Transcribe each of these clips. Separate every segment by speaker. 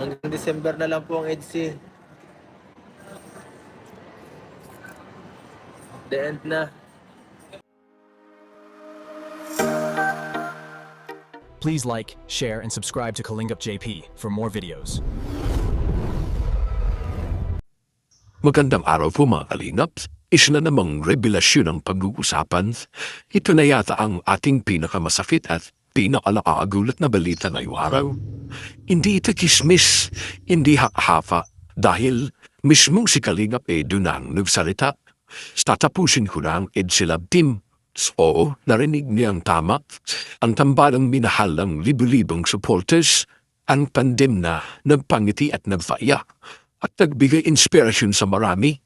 Speaker 1: Hanggang December na lang po ang EDSA. The end na.
Speaker 2: Please like, share, and subscribe to Kalingap JP for more videos.
Speaker 3: Magandang araw po mga kalingap. Isa na namang revelasyon ang pag-uusapan. Ito na yata ang ating pinakamasakit at pinakalakagulat na balita ngayong araw. Hindi ito kismis, hindi hakhafa, dahil mismong si Kalingap doon ang nagsalita. Tatapusin ko na ang EDSA team. So, narinig niyang tama. Ang tambalang minahal ng libu-libong supporters, ang pandem na nagpangiti at nagpaiyak at nagbigay inspirasyon sa marami,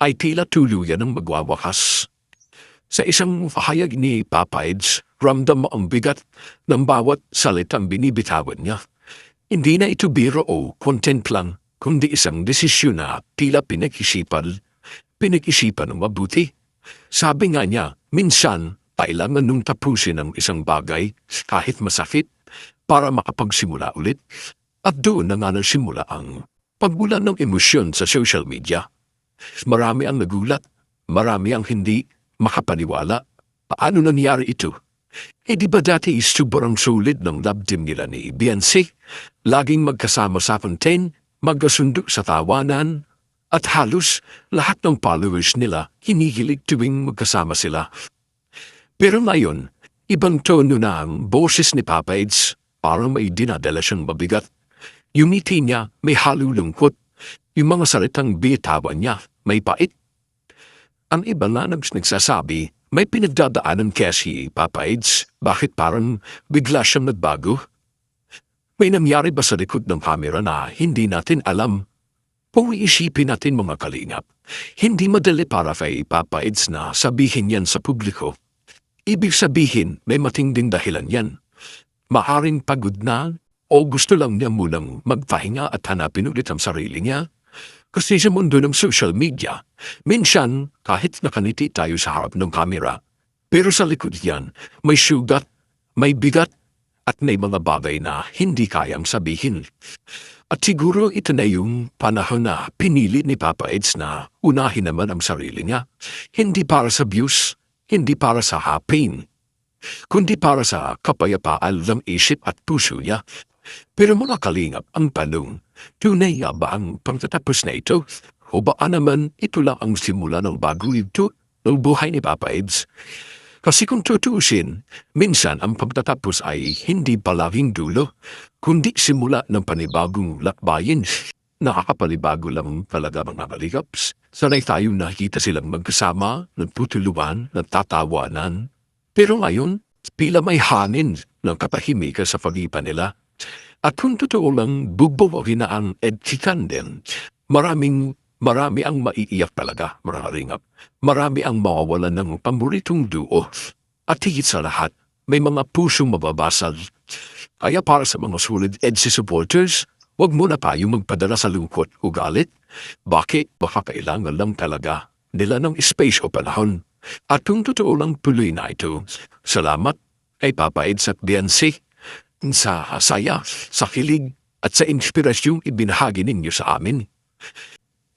Speaker 3: ay tila tuluyan ng magwawakas. Sa isang pahayag ni Papa Eds, ramdam mo ang bigat ng bawat salitang binibitawan niya. Hindi na ito biro o content lang, kundi isang desisyon na tila pinag-isipan ng mabuti. Sabi nga niya, minsan kailangan nung tapusin ang isang bagay kahit masakit para makapagsimula ulit. At doon na nga nagsimula ang pagbulan ng emosyon sa social media. Marami ang nagulat, marami ang hindi makapaniwala. Paano nangyari ito? Di ba dati sobrang solid ng love team nila ni Beyonce? Laging magkasama sa fontaine, magkasundo sa tawanan, at halos lahat ng followers nila hinihilig tuwing magkasama sila. Pero ngayon, ibang tono na ang boses ni Papa Eds, parang may dinadala siyang mabigat. Yung ngiti niya may halulungkot, yung mga salitang bitawan niya may pait. Ang iba na nagsasabi, may pinagdadaanan kaya si Papa Eds, bakit parang bigla siyang nagbago? May nangyari ba sa likod ng kamera na hindi natin alam? Kung iisipin natin mga kalingap, hindi madali para kay Papa Eds na sabihin yan sa publiko. Ibig sabihin may matinding dahilan yan. Maaring pagod na o gusto lang niya munang magpahinga at hanapin ulit ang sarili niya. Kasi sa mundo ng social media, minsan kahit nakaniti tayo sa harap ng kamera, pero sa likod yan may sugat, may bigat, at may mga bagay na hindi kayang sabihin. At siguro ito na yung panahon na pinili ni Papa Eds na unahin naman ang sarili niya. Hindi para sa views, hindi para sa pain, kundi para sa kapayapaan ng isip at puso niya. Pero mga kalingap, ang tanong, tunay nga ba ang pagtatapos na ito? O baka naman ito lang ang simula ng bago ito ng buhay ni Papa Eds? Kasi kung tutuusin, minsan ang pagtatapos ay hindi palaging dulo, kundi simula ng panibagong lakbayin. Nakakapanibago lang talaga mga kalikaps. Sanay tayong nakita silang magkasama, nagtutulungan, nagtatawanan. Pero ngayon, pila may hanin ng katahimikan sa pagitan nila. At kung totoo lang, bubuwagin na ang edkikan din. Marami ang maiiyak talaga, mga kalingap. Marami ang mawawalan ng paboritong duo. At higit sa lahat, may mga pusong mababasag. Kaya para sa mga solid EDSA supporters, huwag muna tayo magpadala sa lungkot o galit. Bakit? Baka kailangan lang talaga nila ng space o panahon. At kung totoo lang tuloy na ito, salamat kay Papa Eds at Beyonce sa saya, sa kilig, at sa inspirasyong ibinahagi ninyo sa amin.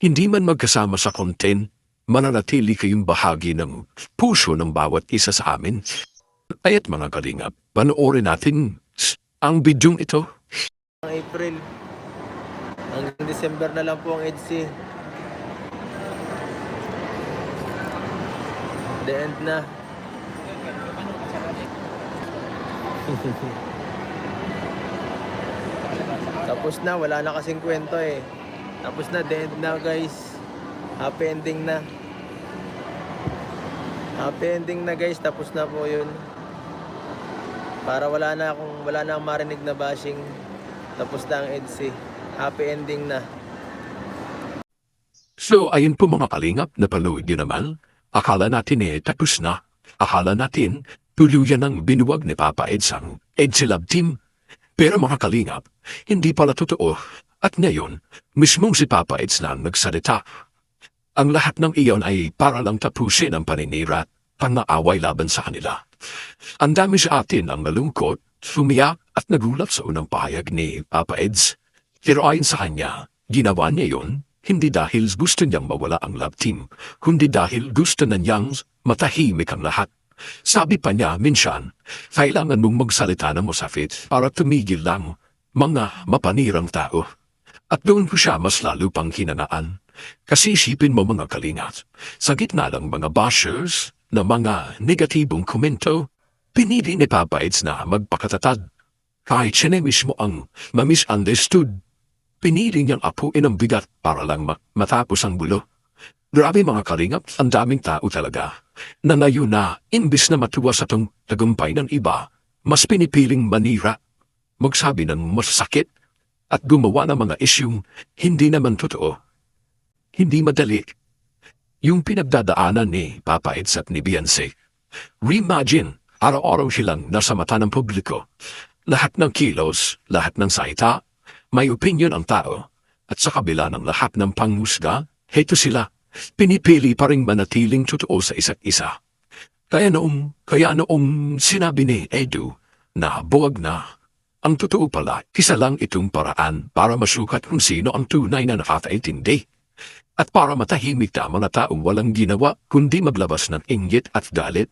Speaker 3: Hindi man magkasama sa content, mananatili kayong bahagi ng puso ng bawat isa sa amin. Kaya't mga kalingap, panoorin natin ang bidyong ito.
Speaker 1: April. Hanggang December na lang po ang EDSA. The end na. Tapos na, wala na kasing kwento eh. Tapos na, the end na guys. Happy ending na. Happy ending na guys, tapos na po yun. Para wala na akong marinig na bashing. Tapos na ang EDSA. Happy ending na.
Speaker 3: So ayun po mga kalingap, napanood nyo naman. Akala natin tapos na. Akala natin tuluyan ang binuwag ni Papa Eds ang EDSA Love Team. Pero mga kalingap, hindi pala totoo. At ngayon, mismong si Papa Eds na nagsalita. Ang lahat ng iyon ay para lang tapusin ang paninira at pang-aaway laban sa kanila. Ang dami sa atin ang nalungkot, sumiyak at nagulat sa unang pahayag ni Papa Eds. Pero ayon sa kanya, ginawa niya yon hindi dahil gusto niyang mawala ang love team, kundi dahil gusto na niyang matahimik ang lahat. Sabi pa niya minsan, kailangan mong magsalita ng masakit para tumigil lang mga mapanirang tao. At doon ko siya mas lalo pang hinangaan. Kasi isipin mo mga kalingat, sa gitna ng mga bashers na mga negatibong komento, pinili ni Papa Eds na magpakatatag. Kahit siya na mismo ang ma-misunderstood, pinili niyang apuin ang bigat para lang matapos ang bulo. Grabe mga kalingap, ang daming tao talaga. Na ngayon na, imbis na matuwa sa tong tagumpay ng iba, mas pinipiling manira, magsabi ng masakit, at gumawa ng mga isyung hindi naman totoo. Hindi madali. Yung pinagdadaanan ni Papa Eds at ni Beyonce. Reimagine, araw-araw silang nasa mata ng publiko. Lahat ng kilos, lahat ng salita, may opinion ang tao. At sa kabila ng lahat ng panghusga, heto sila, pinipili pa rin manatiling totoo sa isa't isa. Kaya noong sinabi ni Edu na buwag na, ang totoo pala, isa lang itong paraan para masukat kung sino ang tunay na nakakaintindi. At para matahimik na mga taong walang ginawa kundi maglabas ng inggit at galit.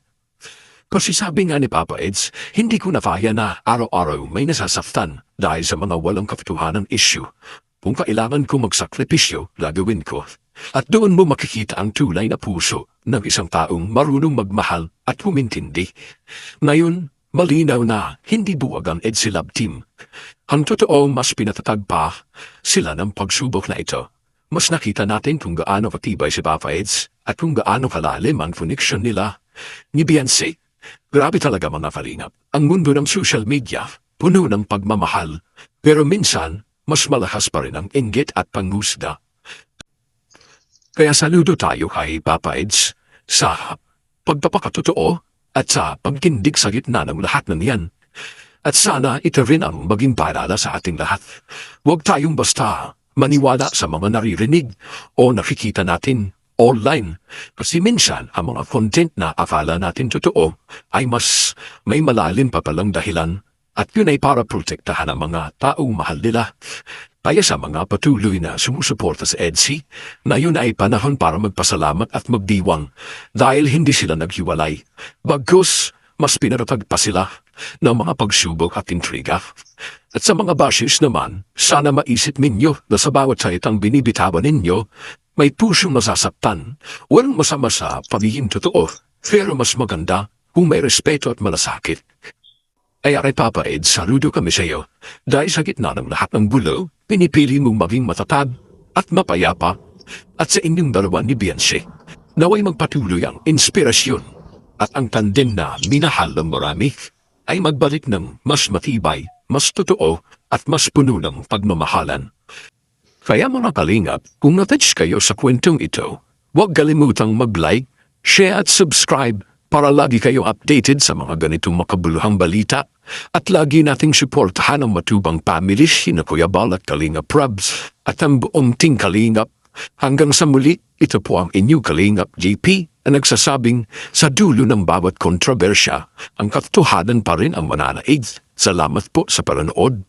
Speaker 3: Kasi sabi nga ni Papa Eds, hindi ko na kaya na araw-araw may nasasaktan dahil sa mga walang katotohanan issue. Kung kailangan ko magsakripisyo, gagawin ko. At doon mo makikita ang tunay na puso ng isang taong marunong magmahal at humintindi. Ngayon, malinaw na hindi buwag ang EDSI Love Team. Ang totoo mas pinatatag pa sila ng pagsubok na ito. Mas nakita natin kung gaano katibay si Papa Eds at kung gaano kalalim ang connection nila ni Beyonce. Grabe talaga mga kalingap. Ang mundo ng social media, puno ng pagmamahal. Pero minsan, mas malakas pa rin ang inggit at panghusga. Kaya saludo tayo kay Papa Eds sa pagpapakatotoo at sa pagkindig sa gitna ng lahat ng yan. At sana ito rin ang maging paalala sa ating lahat. Huwag tayong basta maniwala sa mga naririnig o nakikita natin online. Kasi minsan ang mga content na akala natin totoo ay mas may malalim pa palang dahilan at yun ay para protektahan ang mga taong mahal nila. Kaya sa mga patuloy na sumusuporta sa EDSI, na yun ay panahon para magpasalamat at magdiwang dahil hindi sila naghiwalay. Bagkus, mas pinaratag pa sila ng mga pagsubok at intriga. At sa mga bashers naman, sana maisip ninyo na sa bawat salitang binibitawan ninyo, may pusong nasasaktan. Walang masama sa pagiging totoo, pero mas maganda kung may respeto at malasakit. Ay kay Papa Eds, saludo kami sa iyo. Dahil sa gitna ng lahat ng gulo, pinipili mong maging matatag at mapayapa. At sa inyong dalawa ni Beyonce, naway magpatuloy ang inspirasyon at ang tandem na minahal ng marami ay magbalik ng mas matibay, mas totoo at mas puno ng pagmamahalan. Kaya mga kalingap, kung natouch kayo sa kwentong ito, huwag kalimutang mag-like, share at subscribe para lagi kayo updated sa mga ganitong makabuluhang balita at lagi nating suportahan ang matubang families sina Kuya Bal at Kalingap Probs at ang buong Team Kalingap. Hanggang sa muli, ito po ang inyong Kalingap JP na nagsasabing sa dulo ng bawat kontrobersya, ang katotohanan pa rin ang mananaig. Salamat po sa panonood.